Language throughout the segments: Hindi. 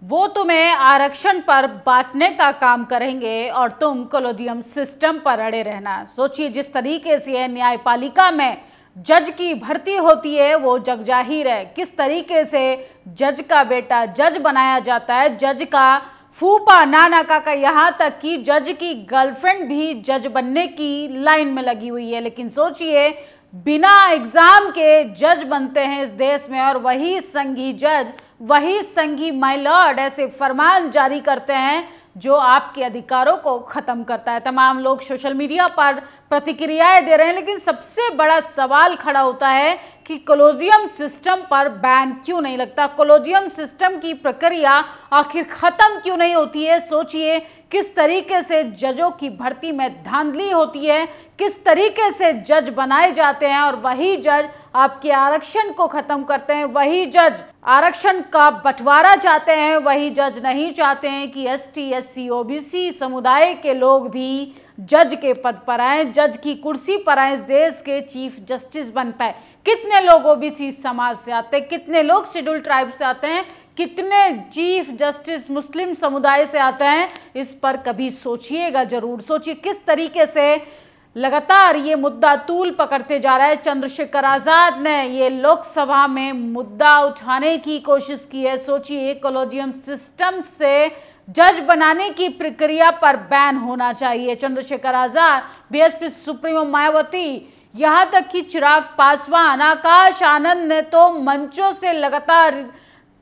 वो तुम्हें आरक्षण पर बांटने का काम करेंगे और तुम कॉलेजियम सिस्टम पर अड़े रहना। सोचिए, जिस तरीके से न्यायपालिका में जज की भर्ती होती है वो जग जाहिर है। किस तरीके से जज का बेटा जज बनाया जाता है, जज का फूफा नाना काका, यहाँ तक कि जज की गर्लफ्रेंड भी जज बनने की लाइन में लगी हुई है। लेकिन सोचिए, बिना एग्जाम के जज बनते हैं इस देश में, और वही संघी जज, वही संघी माय लॉर्ड ऐसे फरमान जारी करते हैं जो आपके अधिकारों को खत्म करता है। तमाम लोग सोशल मीडिया पर प्रतिक्रियाएं दे रहे हैं, लेकिन सबसे बड़ा सवाल खड़ा होता है कि कॉलेजियम सिस्टम पर बैन क्यों नहीं लगता, कॉलेजियम सिस्टम की प्रक्रिया आखिर खत्म क्यों नहीं होती है। सोचिए, किस तरीके से जजों की भर्ती में धांधली होती है, किस तरीके से जज बनाए जाते हैं और वही जज आपके आरक्षण को खत्म करते हैं, वही जज आरक्षण का बंटवारा चाहते हैं, वही जज नहीं चाहते हैं कि एसटी, एससी, ओबीसी समुदाय के लोग भी जज के पद पर आए, जज की कुर्सी पर आए, इस देश के चीफ जस्टिस बन पाए। कितने लोग ओबीसी समाज से आते हैं, कितने लोग शेड्यूल ट्राइब से आते हैं, कितने चीफ जस्टिस मुस्लिम समुदाय से आते हैं, इस पर कभी सोचिएगा जरूर। सोचिए, किस तरीके से लगातार ये मुद्दा तूल पकड़ते जा रहा है। चंद्रशेखर आजाद ने ये लोकसभा में मुद्दा उठाने की कोशिश की है। सोचिए, कॉलेजियम सिस्टम से जज बनाने की प्रक्रिया पर बैन होना चाहिए। चंद्रशेखर आजाद, बीएसपी सुप्रीमो मायावती, यहाँ तक कि चिराग पासवान, आकाश आनंद ने तो मंचों से लगातार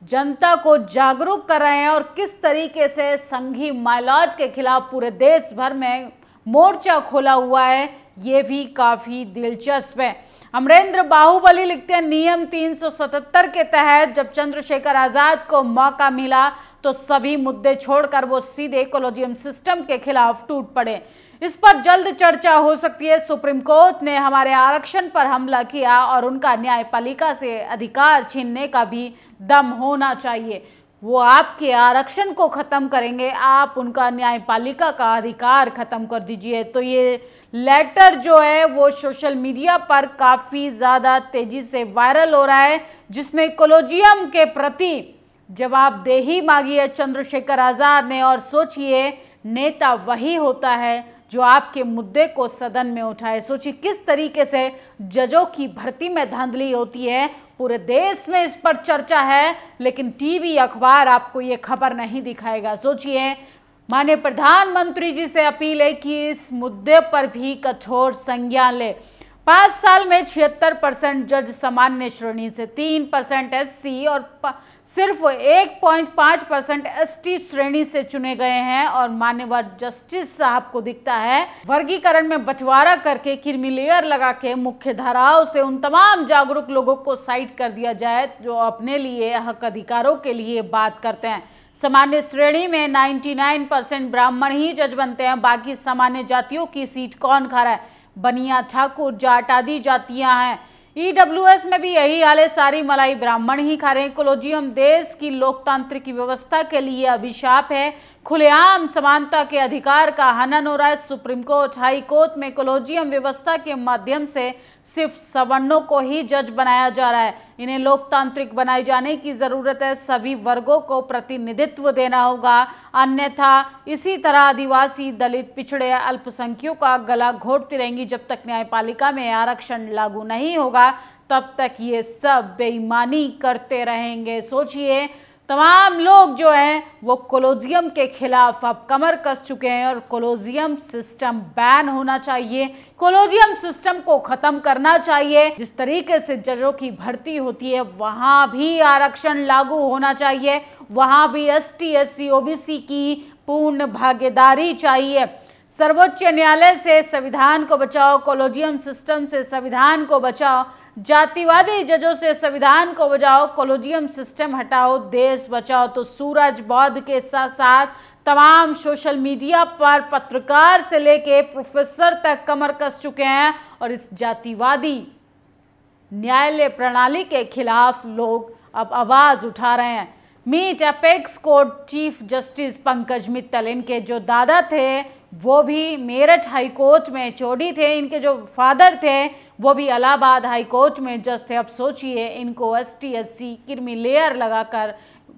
जनता को जागरूक कर रहे हैं और किस तरीके से संघी माइलॉज के खिलाफ पूरे देश भर में मोर्चा खोला हुआ है, ये भी काफी दिलचस्प है। अमरेंद्र बाहुबली लिखते हैं, नियम 377 के तहत जब चंद्रशेखर आजाद को मौका मिला तो सभी मुद्दे छोड़कर वो सीधे कॉलेजियम सिस्टम के खिलाफ टूट पड़े। इस पर जल्द चर्चा हो सकती है। सुप्रीम कोर्ट ने हमारे आरक्षण पर हमला किया और उनका न्यायपालिका से अधिकार छीनने का भी दम होना चाहिए। वो आपके आरक्षण को खत्म करेंगे, आप उनका न्यायपालिका का अधिकार खत्म कर दीजिए। तो ये लेटर जो है वो सोशल मीडिया पर काफी ज्यादा तेजी से वायरल हो रहा है, जिसमें कॉलेजियम के प्रति जवाबदेही मांगी है चंद्रशेखर आजाद ने। और सोचिए, नेता वही होता है जो आपके मुद्दे को सदन में उठाए। सोचिए, किस तरीके से जजों की भर्ती में धांधली होती है, पूरे देश में इस पर चर्चा है, लेकिन टीवी अखबार आपको ये खबर नहीं दिखाएगा। सोचिए, माननीय प्रधानमंत्री जी से अपील है कि इस मुद्दे पर भी कठोर संज्ञान ले। 5 साल में 76% जज सामान्य श्रेणी से, 3% एससी और सिर्फ 1.5% एसटी श्रेणी से चुने गए हैं। और मान्यवर जस्टिस साहब को दिखता है वर्गीकरण में बंटवारा करके, क्रीमी लेयर लगा के मुख्य धाराओं से उन तमाम जागरूक लोगों को साइड कर दिया जाए जो अपने लिए हक अधिकारों के लिए बात करते हैं। सामान्य श्रेणी में 99% ब्राह्मण ही जज बनते हैं, बाकी सामान्य जातियों की सीट कौन खा रहा है? बनिया, ठाकुर, जाट आदि जातियां हैं। ईडब्ल्यूएस में भी यही हाल है, सारी मलाई ब्राह्मण ही खा रहे हैं। कॉलेजियम देश की लोकतांत्रिक व्यवस्था के लिए अभिशाप है। खुलेआम समानता के अधिकार का हनन हो रहा है। सुप्रीम कोर्ट, हाई कोर्ट में कॉलेजियम व्यवस्था के माध्यम से सिर्फ सवर्णों को ही जज बनाया जा रहा है। इन्हें लोकतांत्रिक बनाए जाने की जरूरत है। सभी वर्गों को प्रतिनिधित्व देना होगा, अन्यथा इसी तरह आदिवासी, दलित, पिछड़े, अल्पसंख्यकों का गला घोटती रहेंगी। जब तक न्यायपालिका में आरक्षण लागू नहीं होगा तब तक ये सब बेईमानी करते रहेंगे। सोचिए, तमाम लोग जो हैं वो कॉलेजियम के खिलाफ अब कमर कस चुके हैं और कॉलेजियम सिस्टम बैन होना चाहिए, कॉलेजियम सिस्टम को खत्म करना चाहिए। जिस तरीके से जजों की भर्ती होती है वहां भी आरक्षण लागू होना चाहिए, वहां भी एसटी, एससी, ओबीसी की पूर्ण भागीदारी चाहिए। सर्वोच्च न्यायालय से संविधान को बचाओ, कॉलेजियम सिस्टम से संविधान को बचाओ, जातिवादी जजों से संविधान को बचाओ, कॉलेजियम सिस्टम हटाओ, देश बचाओ। तो सूरज बौद्ध के साथ साथ तमाम सोशल मीडिया पर पत्रकार से लेके प्रोफेसर तक कमर कस चुके हैं और इस जातिवादी न्यायालय प्रणाली के खिलाफ लोग अब आवाज उठा रहे हैं। Meet apex court chief justice Pankaj Mittal, इनके जो दादा थे वो भी मेरठ हाई कोर्ट में चोडी थे, इनके जो फादर थे वो भी इलाहाबाद हाई कोर्ट में जज थे। अब सोचिए, इनको एसटी, एससी क्रीमी लेयर लगाकर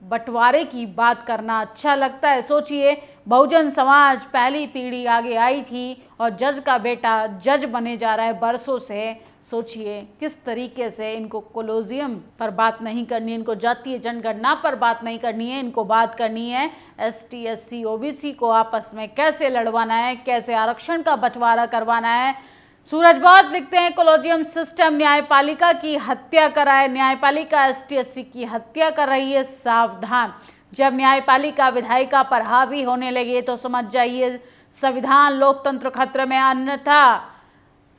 बंटवारे की बात करना अच्छा लगता है। सोचिए, बहुजन समाज पहली पीढ़ी आगे आई थी और जज का बेटा जज बने जा रहा है बरसों से। सोचिए किस तरीके से इनको कोलोजियम पर बात नहीं करनी है, इनको जातीय जनगणना पर बात नहीं करनी है, इनको बात करनी है ST SC OBC को आपस में कैसे लड़वाना है, कैसे आरक्षण का बंटवारा करवाना है। सूरज बहुत लिखते हैं, कोलोजियम सिस्टम न्यायपालिका की हत्या कराए, न्यायपालिका ST SC की हत्या कर रही है, सावधान। जब न्यायपालिका विधायिका पर हावी होने लगे तो समझ जाइए संविधान लोकतंत्र खतरे में, अन्यथा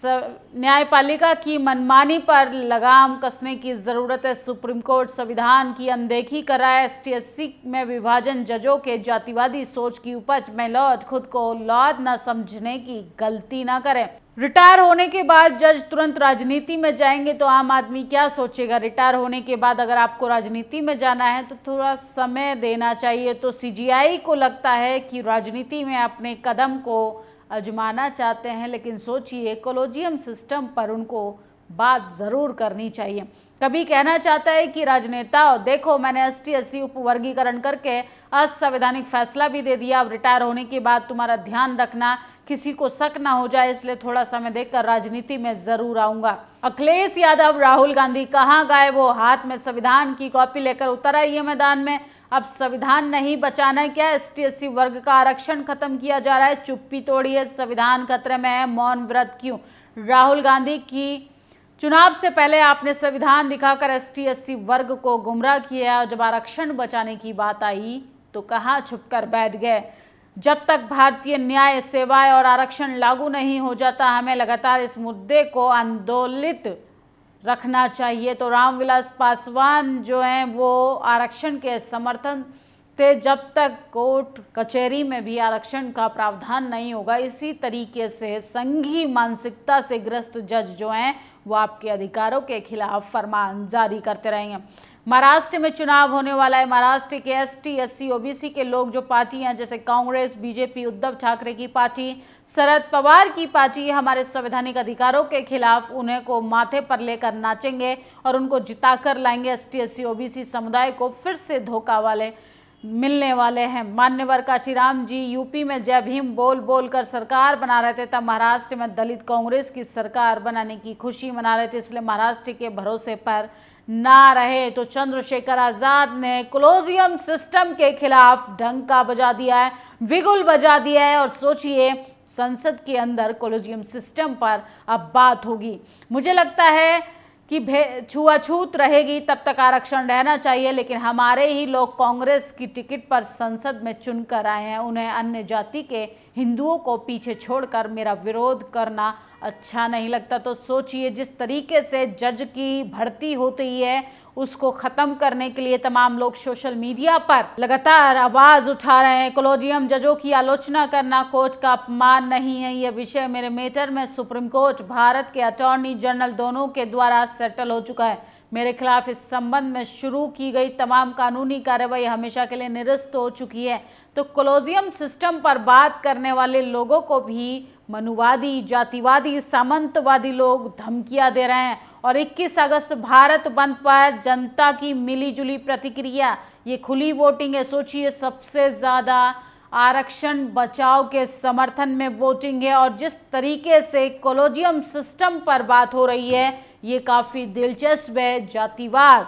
न्यायपालिका की मनमानी पर लगाम कसने की जरूरत है। सुप्रीम कोर्ट संविधान की अनदेखी कर रहा है। ST SC में विभाजन जजों के जातिवादी सोच की उपज में लौट खुद को लौट न समझने की गलती ना करें। रिटायर होने के बाद जज तुरंत राजनीति में जाएंगे तो आम आदमी क्या सोचेगा? रिटायर होने के बाद अगर आपको राजनीति में जाना है तो थोड़ा समय देना चाहिए। तो CGI को लगता है कि राजनीति में अपने कदम को आजमाना चाहते हैं, लेकिन सोचिए कोलोजियम सिस्टम पर उनको बात ज़रूर करनी चाहिए। कभी कहना चाहता है कि राजनेता देखो मैंने ST SC उपवर्गीकरण करके असंवैधानिक फैसला भी दे दिया, अब रिटायर होने के बाद तुम्हारा ध्यान रखना किसी को शक ना हो जाए, इसलिए थोड़ा समय देकर राजनीति में जरूर आऊंगा। अखिलेश यादव, राहुल गांधी कहाँ गए? वो हाथ में संविधान की कॉपी लेकर उतर आइए मैदान में। अब संविधान नहीं बचाना है क्या? ST SC वर्ग का आरक्षण खत्म किया जा रहा है, चुप्पी तोड़िए, संविधान खतरे में है, मौन व्रत क्यों? राहुल गांधी की चुनाव से पहले आपने संविधान दिखाकर ST SC वर्ग को गुमराह किया और जब आरक्षण बचाने की बात आई तो कहाँ छुपकर बैठ गए? जब तक भारतीय न्याय सेवाएं और आरक्षण लागू नहीं हो जाता हमें लगातार इस मुद्दे को आंदोलित रखना चाहिए। तो रामविलास पासवान जो हैं वो आरक्षण के समर्थन थे, जब तक कोर्ट कचहरी में भी आरक्षण का प्रावधान नहीं होगा। इसी तरीके से संघी मानसिकता से ग्रस्त जज जो हैं वो आपके अधिकारों के खिलाफ फरमान जारी करते रहेंगे। महाराष्ट्र में चुनाव होने वाला है। महाराष्ट्र के ST SC OBC के लोग जो पार्टियां जैसे कांग्रेस, BJP, उद्धव ठाकरे की पार्टी, शरद पवार की पार्टी हमारे संवैधानिक अधिकारों के खिलाफ उन्हें को माथे पर लेकर नाचेंगे और उनको जिताकर लाएंगे। ST SC OBC समुदाय को फिर से धोखा वाले मिलने वाले हैं। मान्यवर काशीराम जी यूपी में जय भीम बोल बोल कर सरकार बना रहे थे, तब महाराष्ट्र में दलित कांग्रेस की सरकार बनाने की खुशी मना रहे थे, इसलिए महाराष्ट्र के भरोसे पर ना रहे। तो चंद्रशेखर आजाद ने कोलोजियम सिस्टम के खिलाफ डंका बजा दिया है, विगुल बजा दिया है और सोचिए संसद के अंदर कोलोजियम सिस्टम पर अब बात होगी। मुझे लगता है कि छुआछूत रहेगी तब तक आरक्षण रहना चाहिए, लेकिन हमारे ही लोग कांग्रेस की टिकट पर संसद में चुनकर आए हैं, उन्हें अन्य जाति के हिंदुओं को पीछे छोड़कर मेरा विरोध करना अच्छा नहीं लगता। तो सोचिए जिस तरीके से जज की भर्ती होती है उसको खत्म करने के लिए तमाम लोग सोशल मीडिया पर लगातार आवाज उठा रहे हैं। कोलोजियम जजों की आलोचना करना कोर्ट का अपमान नहीं है, यह विषय मेरे मैटर में सुप्रीम कोर्ट, भारत के अटॉर्नी जनरल दोनों के द्वारा सेटल हो चुका है। मेरे खिलाफ इस संबंध में शुरू की गई तमाम कानूनी कार्रवाई हमेशा के लिए निरस्त हो चुकी है। तो कोलोजियम सिस्टम पर बात करने वाले लोगों को भी मनुवादी, जातिवादी, सामंतवादी लोग धमकियां दे रहे हैं और 21 अगस्त भारत बंद पर जनता की मिलीजुली प्रतिक्रिया, ये खुली वोटिंग है। सोचिए सबसे ज़्यादा आरक्षण बचाव के समर्थन में वोटिंग है और जिस तरीके से कोलोजियम सिस्टम पर बात हो रही है ये काफ़ी दिलचस्प है। जातिवाद,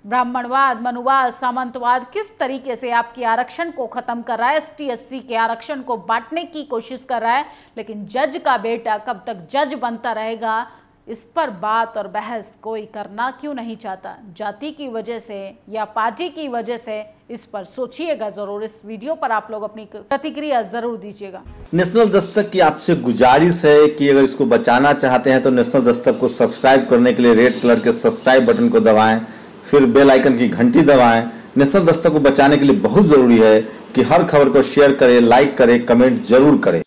ब्राह्मणवाद, मनुवाद, सामंतवाद किस तरीके से आपके आरक्षण को खत्म कर रहा है, ST SC के आरक्षण को बांटने की कोशिश कर रहा है, लेकिन जज का बेटा कब तक जज बनता रहेगा इस पर बात और बहस कोई करना क्यों नहीं चाहता। जाति की वजह से या पार्टी की वजह से इस पर सोचिएगा जरूर। इस वीडियो पर आप लोग अपनी प्रतिक्रिया जरूर दीजिएगा। नेशनल दस्तक की आपसे गुजारिश है कि अगर इसको बचाना चाहते हैं तो नेशनल दस्तक को सब्सक्राइब करने के लिए रेड कलर के सब्सक्राइब बटन को दबाएं, फिर बेल आइकन की घंटी दबाएं। नेशनल दस्तक को बचाने के लिए बहुत जरूरी है कि हर खबर को शेयर करें, लाइक करें, कमेंट जरूर करें।